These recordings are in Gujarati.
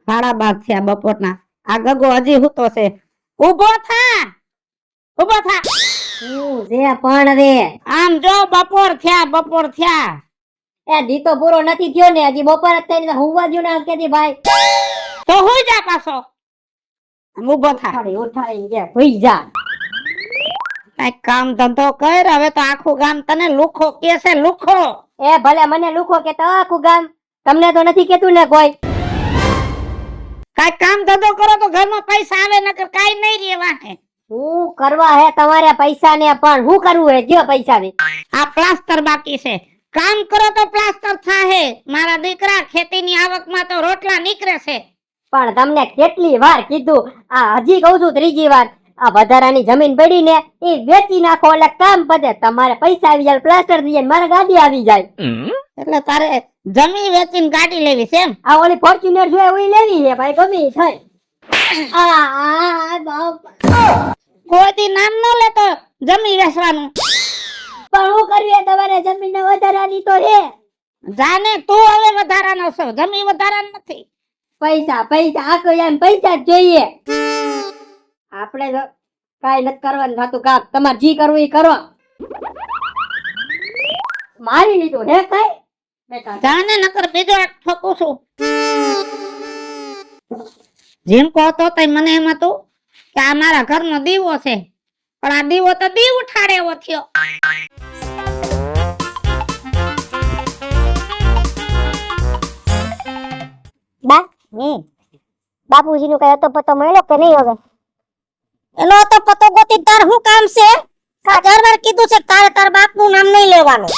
12:30 થયા બપોરના. આ ગગો હજી હૂતો છે. ઊભો થા. હું જે પણ રે આમ જો બપોર થયા. એ દી તો પૂરો નથી થયો ને, હજી બપોર જ થઈને હુંવા જ્યો ને કેતી ભાઈ. તો હુઈ જા પાછો. ઊભો થા. ઉઠાડી ગયા હુઈ જા. કઈ કામ ધંધો કર. હવે તો આખું ગામ તને લુખો કે છે. લુખો એ ભલે મને લુખો કે તો આખું ગામ, તમને તો નથી કેતું ને કોઈ. કઈ કામ ધંધો કરો તો ઘરમાં પૈસા આવે, નકર કાઈ નહીં રહેવા હે. હું કરવા હે તમારે પૈસા ને, પણ હું કરવું હે જો પૈસા ને. આ પ્લાસ્ટર બાકી છે. કામ કરો તો પ્લાસ્ટર થાહે. મારા દીકરા ખેતીની આવકમાં તો રોટલા નીકળે છે. પણ તમને કેટલી વાર કીધું, આ હજી કહું છું ત્રીજી વાર, આ વધારાની જમીન પડી ને એ વેચી નાખો એટલે કામ પતે. તમારે પૈસા આવી જાય, પ્લાસ્ટર થઈ જાય, મારે ગાડી આવી જાય. એટલે તારે જમીન વેચીને ગાડી લેવી છે એમ? આ ઓલી ફોર્ચ્યુનર જોઈએ ઓલી લેવી છે ભાઈ, ગમી થઈ. કોઈ દી નામ ન લેતો જમીન વેચવાનું. પણ હું કરવી તમારે જમીન ને વધારાની તો છે. જાને તું હવે વધારાનો છો, જમીન વધારાની નથી. પૈસા આખો એમ પૈસા જ જોઈએ. આપણે તો કાઈ નથી કરવાનું થતું કામ. તમારે જી કરવું એ કરો. મારી લીધું હે કઈ જાને, નકર બીજો એક ઠોકું છું. જેમ કહો તો મને એમ હતું કે આ મારા ઘરનો દીવો છે, પણ આ દીવો તો દીવ ઉઠાડે એવો થયો. બા બાપુજી નું કઈ હતો પતો મળ્યો કે નહીં? હવે એનો તો પતો ગોતી તાર શું કામ છે? ઘરવાર કીધું છે તારે તાર બાપનું નામ નહીં લેવાનું.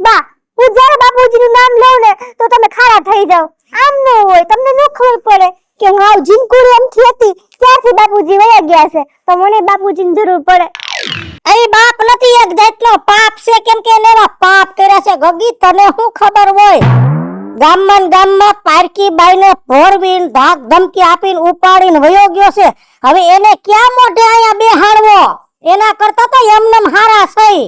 બા હું જ્યારે બાપુજી નું નામ લઉં ને તો તમે ખારા થઈ જાવ. આમ ન હોય, તમને ન ખબર પડે કે હું આવ જીનકુડી એમથી હતી ત્યારથી બાપુજી વયા ગયા છે, તો મને બાપુજીની જરૂર પડે. એ બાપ નથી, એક જાતનો પાપ છે. કેમ કે એને એવા પાપ કર્યા છે. ગગી તને શું ખબર હોય? ગામમાં પારકી બાઈને ભોરવીન ધાક ધમકી આપીને ઉપાડીને વયો ગયો છે. હવે એને ક્યાં મોઢે આયા બેહાડવો? એના કરતા તો એમનેમ હારા સહી.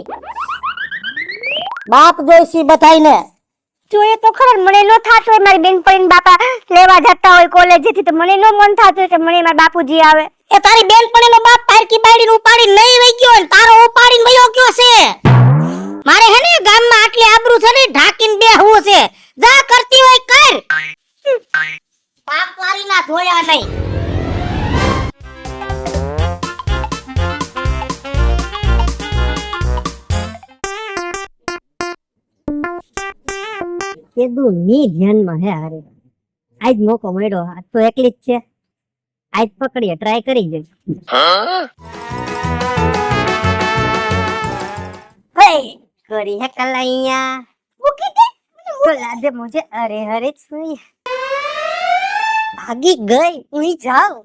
બાપ જોઈસી બધાઈને જોઈએ તો ખબર મને નો થાતો હોય મારી બેનપણી બાપા લેવા જતા હોય કોલેજેથી, તો મને નો મન થાતું હોય કે મને મારા બાપુજી આવે. એ તારી બેનપણીનો બાપ પારકી બાઈને ઉપાડીને નહીં વઈ ગયો ને તારો ઉપાડીને વયો ગયો છે. મારે હે ને ગામમાં આટલી આબરૂ છે ને ઢાકીને બેહવું છે. જા કરતી હોય કર. પાપ વારી ના ધોયા નહીં. કેદું ની ધ્યાનમાં હે હારે. આજ મોકો મળ્યો, આજ તો એકલી જ છે. આજ પકડીએ, ટ્રાય કરી જોઈ. હે કરી હે કલાઈયા મૂકી દે. બોલા દે મુझे અરે હરે છુઈ. ભાગી ગઈ, હું જાઉં.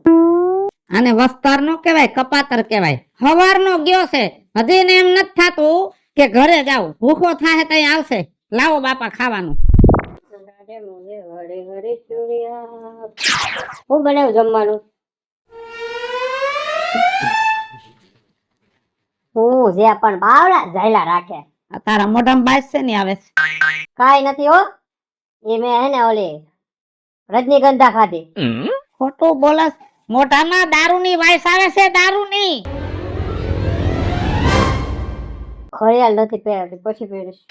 આને વસ્તાર નો કહેવાય, કપાતર કહેવાય. હવારનો ગયો છે, હજી એને એમ નથી થાતું કે ઘરે જાવ. ભૂખો થાય તઈ આવશે. લાવો બાપા ખાવાનું. હું બનાવ્યું જમવાનું? હું જે પણ બાવડા જાયલા રાખે. તારા મોઢામાં બાસ છે ને આવે? કાઈ નથી હો, એ મેં હે ને ઓલી રજનીગંધા ખાધી. ખોટું બોલસ. મોઢામાં દારૂની વાસ આવે છે, દારૂની. ખોડિયાલ નથી પહેરતી, પછી પહેરીશ.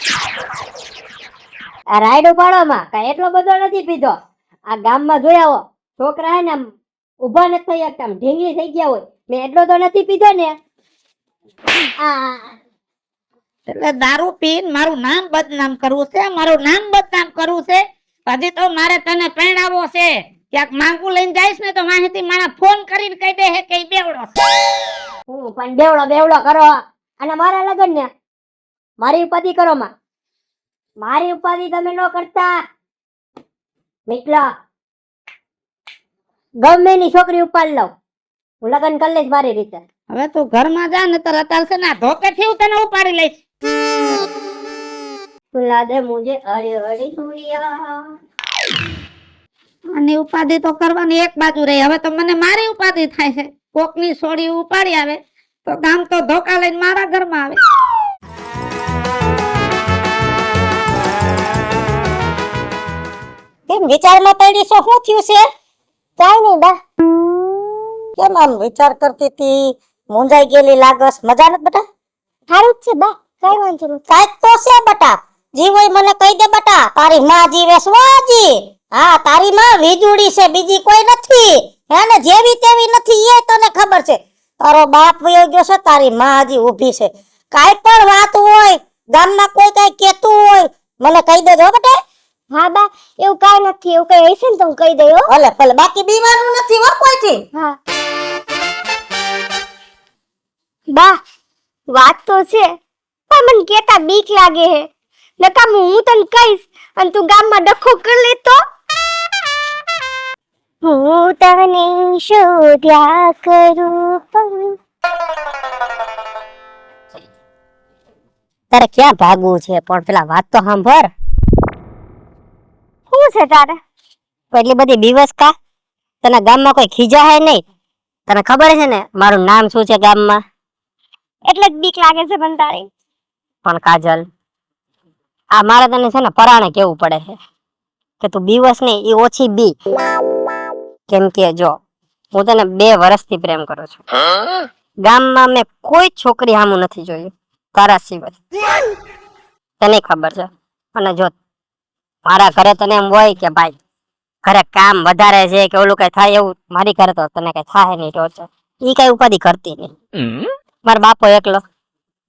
આ રાઈડ ઉપાડવામાં કઈ એટલો બધો નથી પીધો. આ ગામમાં જોયા હો છોકરા હે ને આમ ઉભા નથી થઈ શકતા, આમ ઢીંગલી થઈ ગયા હોય. મેં એટલો તો નથી પીધો ને. એટલે દારૂ પીને મારું નામ બદનામ કરવું છે, મારું નામ બદનામ કરવું છે. હજી તો મારે તને પરણાવવો છે. ક્યાંક માંગુ લઈને જઈશ ને તો માહિતી મારા ફોન કરીને કહી દે હે કે ઈ બેવડો છે. હું પણ બેવડો કરો. અને મારા લગન ને મારી ઉપાધિ કરો માં. મારી ઉપાધિ તમે ન કરતા. મિત્લા ગમે ની છોકરી ઉપાડ લઉં, હું લગન કરી લઈશ મારી રીતે. હવે તું ઘરમાં જા ને તો અત્યારે છે ને ધોકે થી તને ઉપાડી લઈશ. સુલા દે મુજે અરે અરે સુરિયા. અને ઉપાધિ તો કરવાની એક બાજુ રહી. હવે તો મને મારી ઉપાધિ થાય છે. કોકની સોડી ઉપાડી આવે તો ગામ તો ધોકા લઈને મારા ઘરમાં આવે. કેમ વિચારમાં પડી છો? શું થયું છે? કાઈ નહીં બા. કેમ આમ વિચાર કરતી હતી? મૂંઝાઈ ગયેલી લાગસ. મજા નથી બેટા? સારું જ છે બા, કઈ વાંધો નથી. કાંઈક તો છે બેટા. જીવ હોય મને કહી દે બેટા. તારી માં જીવે સ્વાજી. હા, તારી માં વીજુડી છે, બીજી કોઈ નથી. હે ને, જેવી તેવી નથી, એ તને ખબર છે. તારો બાપ વયો ગયો છે, તારી માં હજી ઊભી છે. કાંઈ પણ વાત હોય, ગામમાં કોઈ કાંઈ કહેતું હોય, મને કહી દેજો બેટા. હા બા, એવું કાઈ નથી, એવું કઈ હશે ને તો હું કહી દઈ હો. ભલે ભલે, બાકી બીવાનું નથી હો કોઈથી. હા બા, વાત તો છે પણ મને કેતા બીક લાગે હે. નકામું હું તને કહીશ અને તું ગામમાં ડખો કરી લે તો? હું તને શોધ્યા કરું પણ. તારે ક્યાં ભાગવું છે? પણ પેલા વાત તો સાંભળ. શું છે તારે? એટલી બધી દિવસ કા? તને ગામમાં કોઈ ખીજા હે નહીં? તને ખબર છે ને મારું નામ શું છે ગામમાં? એટલે જ બીક લાગે છે પણ તારી. પણ કાજલ, આ મારે તને છે ને પરાણે કેવું પડે છે કે તું બીવસ નહીં, એ ઓછી બી. કેમ કે જો હું તને 2 વર્ષથી પ્રેમ કરું છું. ગામમાં મેં કોઈ છોકરી સામું નથી જોયું તારા સિવાય. તને ખબર છે. અને જો મારા ઘરે તને એમ હોય કે ભાઈ ઘરે કામ વધારે છે કે ઓલું કઈ થાય, એવું મારી ઘરે તો તને કઈ થાય નહીં. ટોર્ચર ઈ કઈ ઉપાધિ કરતી નહીં. મારો બાપો એકલો,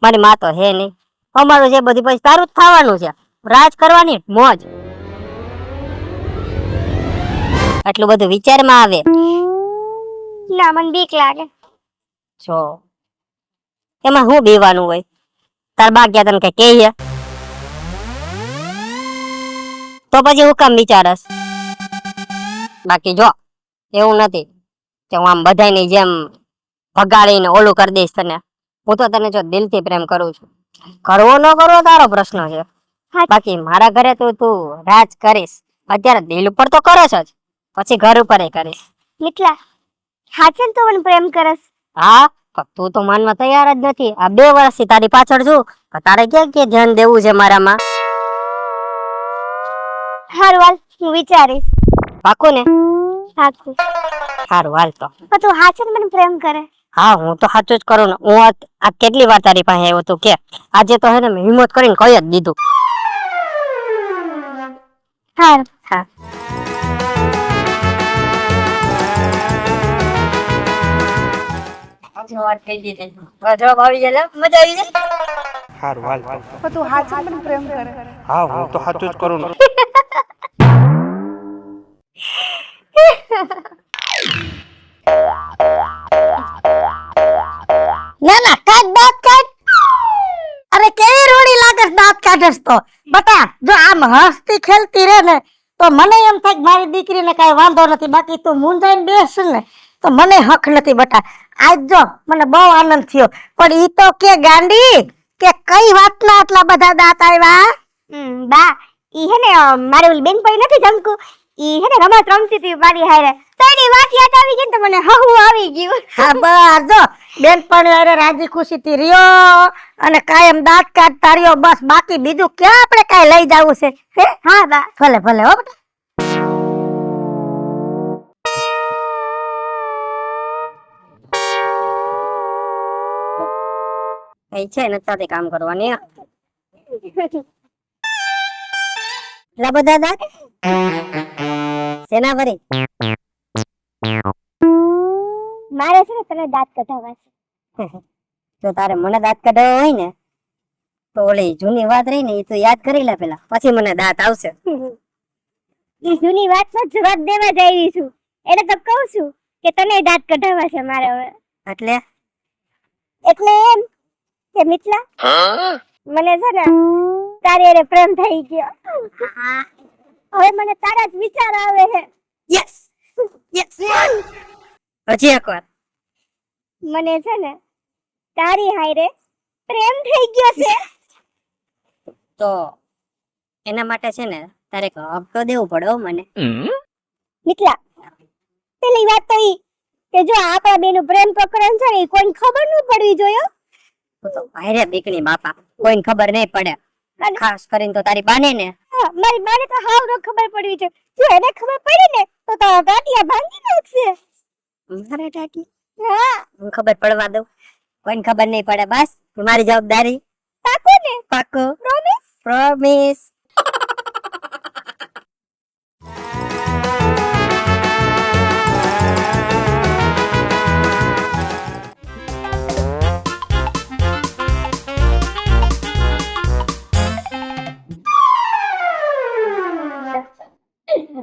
મારી માં તો હે નહીં. અમારું જે બધી પછી તારું જ થવાનું છે. રાજ કરવાની મોજ. આટલું બધું વિચારમાં આવે. ના, મને બીક લાગે. જો એમાં હું બીવાનું હોય? તાર બા ગયા તને કઈ કહે? તો પછી હું કામ વિચારસ? બાકી જો એવું નથી કે હું આમ બધાની જેમ ભગાડીને ઓલું કરી દઈશ તને. હું તો તને જો દિલથી પ્રેમ કરું છું. કરવો ન કરવો તારો પ્રશ્ન છે. બાકી મારા ઘરે તો તું રાજ કરીશ. અત્યારે દિલ ઉપર તો કરે જ, પછી ઘર ઉપર કરીશ. મિત્લા, હાચન તો મને પ્રેમ કરસ? હા, તું તો માનવા તૈયાર જ નથી. આ 2 વર્ષથી તારી પાછળ છું. તારે ક્યાં ક્યાં ધ્યાન દેવું છે મારામાં? હારું હાલ, હું વિચારીશ. પાકું ને? પાકું. હારું હાલ તો. પણ તું હાચન મને પ્રેમ કરે? હા, હું તો સાચું જ કરું ને. હું આ કેટલી વાર તારી પાસે આવ્યો તું કે આજે તો હે ને મેં હિંમત કરીને કહી જ દીધું. હારું. હા. જવાબ કહી દીધી. જવાબ આવી જાય, મજા આવી જાય. હારું હાલ. પણ તું હાચું મને પ્રેમ કરે? હા, હું તો સાચું જ કરું ને. ના ના, કાઢ દાંત કાઢ. અરે કેવી રોડી લાગે દાંત કાઢસ તો. બટા જો આમ હસતી ખેલતી રહે ને તો મને એમ થાય કે મારી દીકરીને કાંઈ વાંધો નથી. બાકી તું મૂંઝાઈને બેસ ને તો મને હક નથી બટા. આજ જો મને બહુ આનંદ થયો. પણ ઈ તો કે ગાંડી કે કઈ વાતના આટલા બધા દાંત આવ્યા? બા, ઈ હે ને મારી ઓલી બેનપણી નથી જમકુ, ઈ હે ને રમત રમતી હતી મારી હારે. તો એની વાત યાદ આવી ગઈ ને તો મને હહુ આવી ગયું. હા બસ જો બેનપણી હારે રાજી ખુશીથી રહ્યો અને કાયમ દાંત કાઢતા રહ્યો. બસ બાકી બીજું ક્યાં આપણે કાંઈ લઈ જવું છે? હે? હા બા. ભલે ભલે હો બેટા. છે ને તાતે કામ કરવાની. લા બધા દાંત સેના ભરી. મારે છે ને તને દાંત કઢાવવા છે. જો તારે મને દાંત કઢાવવા હોય ને તો ઓલી જૂની વાત રહી ને એ તો યાદ કરી લે પેલા, પછી મને દાંત આવશે. ઈ જૂની વાતનો જવાબ દેવા જ આવી છું. એટલે તો કહું છું કે તને દાંત કઢાવવા છે મારે હવે. એટલે એટલે એમ કે મિત્લા, મને છે ને તારી હારે પ્રેમ થઈ ગયો. હવે મને તારા જ વિચાર આવે છે. Yes yes. હજી એકવાર. મને છે ને તારી હારે પ્રેમ થઈ ગયો છે. તો એના માટે છે ને તારે એક હક તો દેવું પડે હો મને. મિત્લા, પેલી વાત તો ઈ કે જો આપણા બેનું પ્રેમ પ્રકરણ છે ને ઈ કોઈને ખબર ન પડવી જોઈએ. તો ભાઈરે બીકણી બાપા, કોઈને ખબર નહીં પડે. ખાસ કરીને તો તારી બાને ને મારી માને તો હાવ ન ખબર પડી છે. જો એને ખબર પડી ને તો તારા ટાટિયા ભાંગી નાખશે. મારે ટાટી હા હું ખબર પડવા દઉં, કોઈને ખબર નહીં પડે, બસ મારી જવાબદારી. પાકું ને? પાક્કું, પ્રોમિસ? પ્રોમિસ.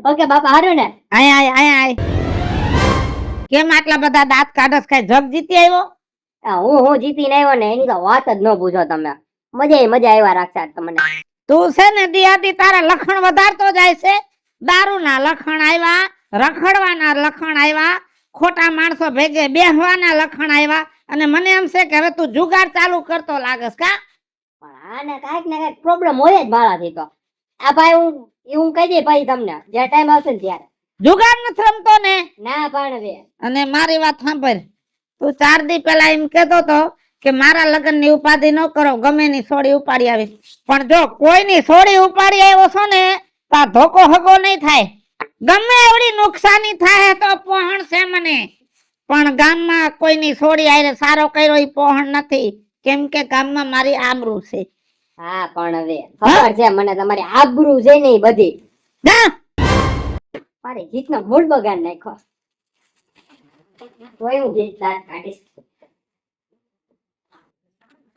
ઓકે બાપા હારું ને? આય આય આય આય કેમ આટલા બધા દાંત કાઢસ? કઈ જગ જીતી આવ્યો? હું જીતીને આવ્યો ને એની તો વાત જ ન પૂછો તમે. મજા આવ્યા રાખશે આજ તમને. તું છે ને દિયાતી તારા લખણ વધારતો જાય છે. દારૂના લખણ આવ્યા, રખડવાના લખણ આવ્યા, ખોટા માણસો ભેગે બેહવાના લખણ આવ્યા, અને મને એમ છે કે હવે તું જુગાર ચાલુ કરતો લાગસ કા? પણ આને કાંઈક ને કાંઈક પ્રોબ્લેમ હોય જ મારાથી તો. આ ભાઈ હું કહી દઈ ભાઈ તમને જ્યારે ટાઈમ આવશે ને ત્યારે. જુગાર નથી રમતો ને? ના પણ હવે અને મારી વાત સાંભળ, તું 4 દી પહેલા એમ કેતો તો કે મારા લગ્નની ઉપાધિ ન કરો, ગમે ની સોડી ઉપાડી આવી. પણ જો કોઈની સોડી ઉપાડી આવ્યો છો ને તો આ ધોકો હગો નહીં થાય. ગમે એવડી નુકસાની થાય તો પહોંચ છે મને, પણ ગામમાં કોઈની સોડી આરે સારો કર્યો ઈ પહોંચ નથી, કેમ કે ગામમાં મારી આબરૂ છે. હા પણ હવે ખબર છે મને તમારી આબરૂ છે ને ઈ બધી. જા મારી જીતનો મૂડ બગાડ નાખ્યો. તોય હું જીત કાઢીશ.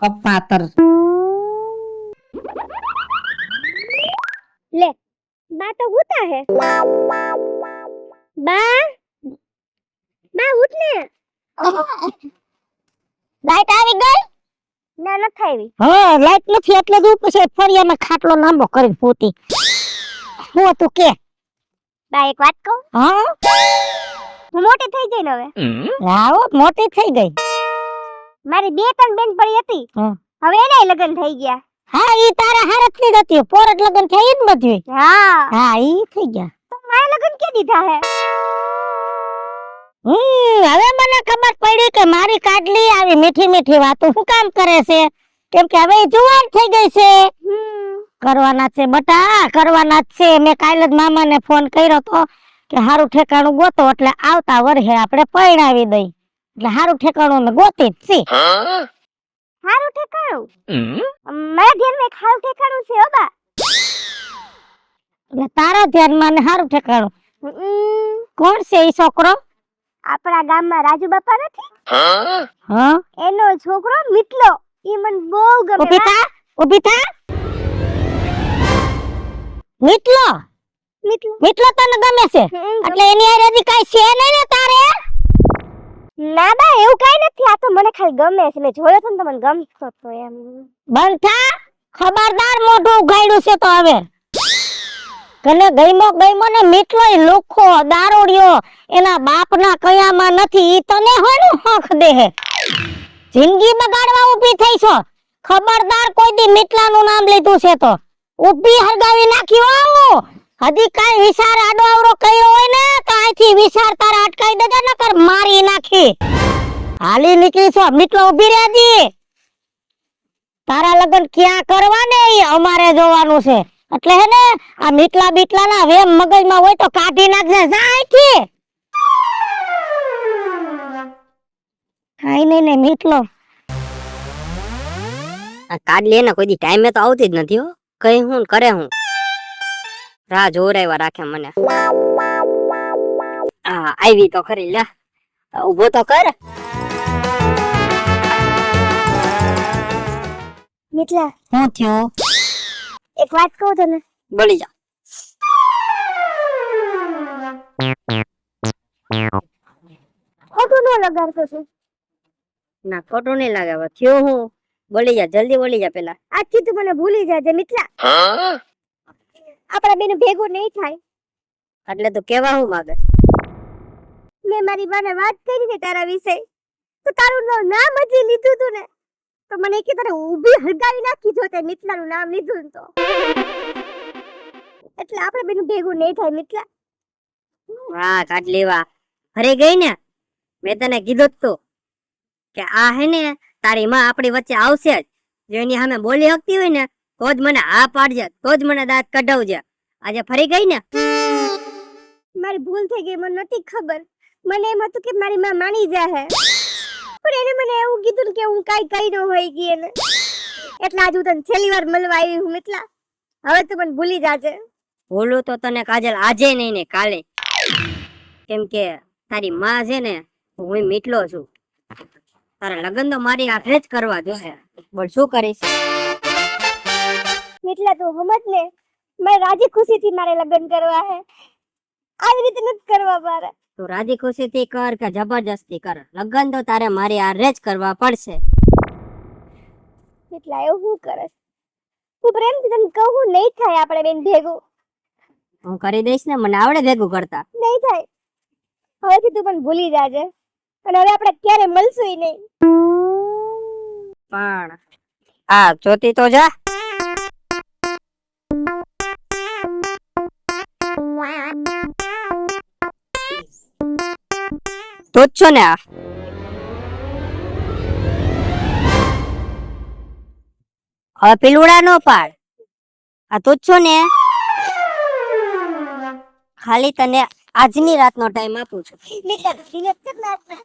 કપાતર. લે બા તો ઉતા હે. બા બા ઉઠ ને. લાઈટ આવી ગઈ? ના નથી આવી. હા લાઈટ નથી એટલે જ પછી ફરિયામાં ખાટલો લાંબો કરીને પૂતી. હું તું કે? બા એક વાત કહું? હા હું મોટી થઈ ગઈ ને હવે. આવો મોટી થઈ ગઈ. મારી 2-3 બેન પડી હતી, હા. હવે એનાય લગ્ન થઈ ગયા. હા ઈ તારા હારત ની હતી, પોરટ લગન થઈ ઈ જ બધી. હા હા ઈ થઈ ગયા. તો મારા લગ્ન કે દીધા હે? હવે મને ખબર પડી કે મારી કાડલી આવી મીઠી મીઠી વાતો શું કામ કરે છે, કેમ કે હવે ઈ જુવાન થઈ ગઈ છે. કરવાના છે બટા, કરવાના જ છે. મેં કાલે જ મામાને ફોન કર્યો તો કે હારું ઠેકાણું ગોતો એટલે આવતા વર્ષે આપણે પરણાવી દઈ. એટલે હારું ઠેકાણું અમે ગોતી જ છી. હારું ઠેકાણું? મારા ધ્યાનમાં એક હારું ઠેકાણું છે હો બા. એટલે તારા ધ્યાનમાં ને હારું ઠેકાણું કોણ છે ઈ છોકરો? આપણા ગામમાં રાજુ બાપા નથી, હા એનો છોકરો મિતલો. ઈ મને બહુ ગમે. ઊભી થા, ઊભી થા. મિતલો મિતલો મિતલો તને ગમે છે એટલે એની હારે હજી કાઈ છે નહીં ને તારે? ના બા એવું કાઈ નથી, આ તો મને ખાલી ગમે છે. મેં જોયો તો ને તો મને ગમતો તો એમ. બંધ થા, ખબરદાર મોઢું ઉઘાડ્યું છે તો હવે. કને ગઈમો ને મિતલો ઈ લુખો દારૂડિયો એના બાપના કયામાં નથી. ઈ તને હોયનું હક દેહે. જિંદગી બગાડવા ઊભી થઈ છો. ખબરદાર કોઈ દી મિતલાનું નામ લીધું છે તો ઊભી હરગાવી નાખ્યો. હજી કાઈ વિચાર આડો આવરો કર્યો હોય ને તો આથી વિચાર તારા અટકાઈ દેજે, નકર મારી નાખી. હાલી નીકળી છો મિતલો, ઊભી રહેજી. તારા લગન ક્યાં કરવા ને ઈ અમારે જોવાનું છે. એટલે હે ને આ મીટલા બીટલા ના વેમ મગજમાં હોય તો કાઢી નાખજે. જાય થી કાઈ નહીં ને મીટલો. આ કાઢલી ને કોઈ દી ટાઈમે તો આવતી જ નથી હો. કઈ હું કરે હું રાહ જોરાવ્યા રાખે મને. આ આવી તો ખરી. લે ઊભો તો કર. મિતલા શું થયું? એક વાત કહું તને? બોલી જા. ખોટું ન લગાડતો છે. ના ખોટું નહીં લાગે. હવે થયું હું? બોલી જા, જલ્દી બોલી જા પેલા. આજથી તું મને ભૂલી જાજે મિતલા. આપણા બેનું ભેગું નહીં થાય. એટલે તું કેવા હું માંગે? મેં મારી બાને વાત કરી ને તારા વિશે, તો તારું નામ હજી લીધું તું ને તો મને કે તારે ઊભી હળગાવી નાખી જો તે મિતલાનું નામ લીધું ને તો. એટલે આપણે બેનું ભેગું નહીં થાય મિતલા. વાહ કાટલી વાહ. ફરી ગઈ ને? મેં તને કીધું જ તું કે આ હે ને તારી માં આપણી વચ્ચે આવશે જ. જો એની સામે બોલી શકતી હોય ને તો જ મને હા પાડજે, તો જ મને દાંત કઢાવજે. આજે ફરી ગઈ ને મારી ભૂલ થઈ ગઈ, મને નથી ખબર. મને એમ હતું કે મારી માં માની જાહે, પણ એને મને એવું કીધું કે હું કાઈ કઈ ન હોય ગઈ એને. એટલે આજ હું તને છેલ્લી વાર મળવા આવી હું મિત્લા. હવે તું મને ભૂલી જાજે. ભૂલું તો તને કાજલ આજે નહીં ને કાલે, કેમ કે તારી માં છે ને હું મીટલો છું. તારા લગ્ન તો મારી હાથે જ કરવા જોઈએ. બોલ શું કરીશ? મિત્લા તું સમજ ને, મારે રાજી ખુશીથી મારે લગ્ન કરવા હે. આવી રીતે નથી કરવા મારે. તું રાજી ખુશીથી કર કે જબરજસ્તી કર, લગ્ન તો તારે મારી હારે જ કરવા પડશે. મિત્લા એવું શું કરે? હું પ્રેમથી તને કહું નહીં થાય આપણે બેન ભેગું. હું કરી દઈશ ને, મને આવડે ભેગું કરતા. નહીં થાય. હવેથી તું પણ ભૂલી જાજે, અને હવે આપણે ક્યારે મળશું નહીં. પણ આ જોતી તો જા. તું જ છો ને આ? હવે પીલુડા નો પાડ. આ તું જ છો ને? ખાલી તને આજની રાતનો ટાઈમ આપું છું. મિત્લા તું ડિલીટ કર નાખ ને.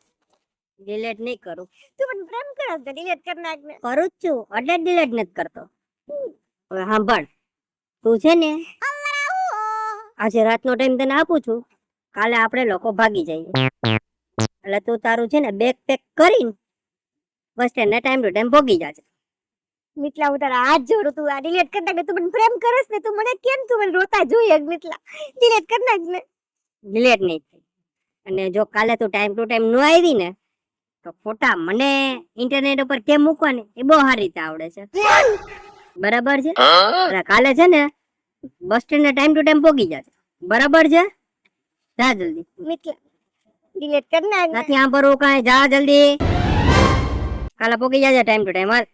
ડિલેટ નહીં કરું. તું મને પ્રેમ કરે તો ડિલીટ કર નાખ ને. કરું જ છું, એટલે ડિલેટ નથી કરતો. હવે સાંભળ, તું છે ને આજે રાતનો ટાઈમ તને આપું છું. કાલે આપણે લોકો ભાગી જઈએ, એટલે તું તારું છે ને બેગ પેક કરીને બસ સ્ટેન્ડ ને ટાઈમ ટુ ટાઈમ ભોગી જાજે. મિત્લા હું તારા હાથ જોડું, તું આ ડિલીટ કર નાખ ને. તું મને પ્રેમ કરસ ને, તું મને કેમ તું મને રોતા જોઈએ મિત્લા? ડિલીટ કર નાખ ને. ડિલેટ નહીં થાય. અને જો કાલે તું ટાઈમ ટુ ટાઈમ ન આવી ને તો ફોટા મને ઇન્ટરનેટ ઉપર કેમ મૂકવાને એ બહુ સારી રીતે આવડે છે. બરાબર છે? એટલે કાલે છે ને બસ સ્ટેન્ડ ને ટાઈમ ટુ ટાઈમ ભોગી જાજે. બરાબર છે? જા જલ્દી. મિત્લા ડિલીટ કર નાખ ને. નથી સાંભળવું કાંઈ, જા જલ્દી. કાલે ભોગી જાજે ટાઈમ ટુ ટાઈમ. હાલ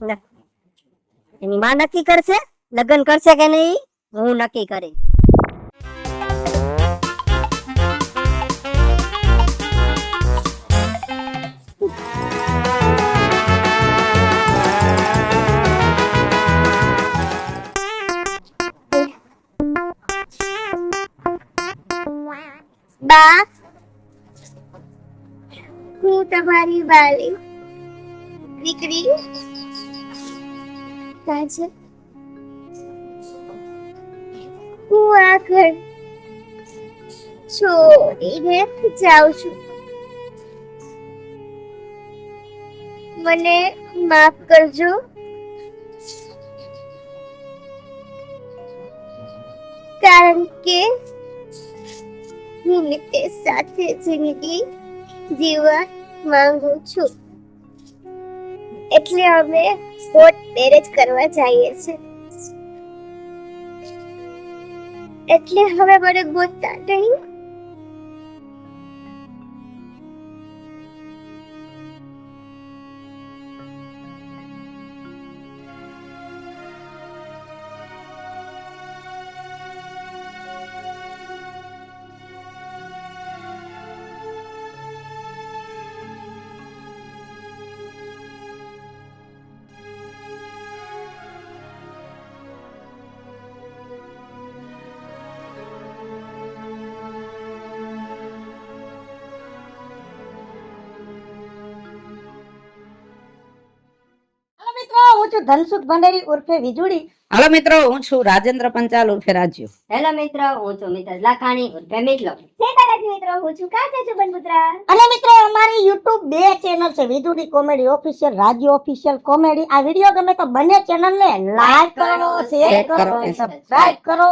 લે. એની માં નક્કી કરશે લગ્ન કરશે કે નહીં, હું નક્કી કરી. બા, હું તમારી વાલી દીકરી કાજલ. હું આ ઘર છોડીને જાઉં છું. મને માફ કરજો. કારણ કે હું નિતેશ સાથે જિંદગી જીવવા માંગુ છું. એટલે અમે કોર્ટ મેરેજ કરવા જઈએ છીએ. એટલે હવે મને ગોતતા નહીં. હું છું ધનસુખ ભંડેરી ઉર્ફે વીજળી. હાલો મિત્રો, હું છું રાજેન્દ્ર પંચાલ ઉર્ફે રાજ્યો. હેલો મિત્ર, હું છું મિતેશ લાખાણી ઉર્ફે મિતલો. જય માતાજી મિત્રો, હું છું કાચા ચુબનપુત્રા. અને મિત્રો, અમારી YouTube 2 ચેનલ છે, વીજળી કોમેડી ઓફિશિયલ, રાજ્ય ઓફિશિયલ કોમેડી. આ વિડીયો ગમે તો બંને ચેનલ ને લાઈક કરો, શેર કરો, સબસ્ક્રાઇબ કરો.